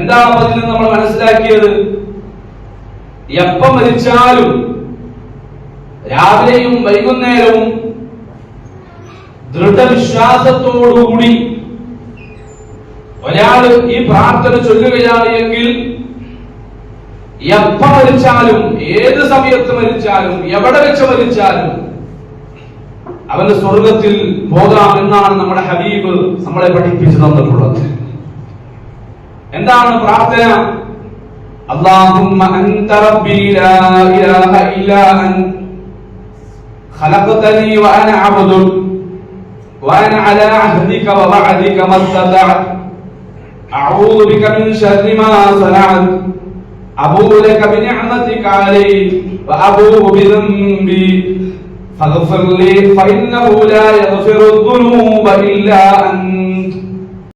എന്താ അതിൽ നമ്മൾ മനസ്സിലാക്കിയത്? എപ്പം മരിച്ചാലും രാവിലെയും വൈകുന്നേരവും ദൃഢവിശ്വാസത്തോടുകൂടി ഒരാള് ഈ പ്രാർത്ഥന ചൊല്ലുകയാണ് എങ്കിൽ എപ്പ മരിച്ചാലും, ഏത് സമയത്ത് മരിച്ചാലും, എവിടെ വെച്ച് മരിച്ചാലും അവന് സ്വർഗത്തിൽ പോകാം എന്നാണ് നമ്മുടെ ഹബീബ് നമ്മളെ പഠിപ്പിച്ചു തന്നിട്ടുള്ളത്. എന്താണ് പ്രാർത്ഥന? അല്ലാഹുമ്മ അൻത റബ്ബി ലാ ഇലാഹ ഇല്ലാ അൻത ഖലഖതനി വഅന അബ്ദുക വഅന അലാ അഹ്ദിക വവഅദിക മസ്തതഅത് അഊദു ബിക മിൻ ശർരി മാ സനഅത് അബൂഉ ലക ബിനിഅമതിക അലൈ വഅബൂഉ ബിദംബി ഫഗ്ഫിർ ലി ഫഇന്നഹു ലാ യഗ്ഫിറു ദുനൂബ ഇല്ലാ അൻത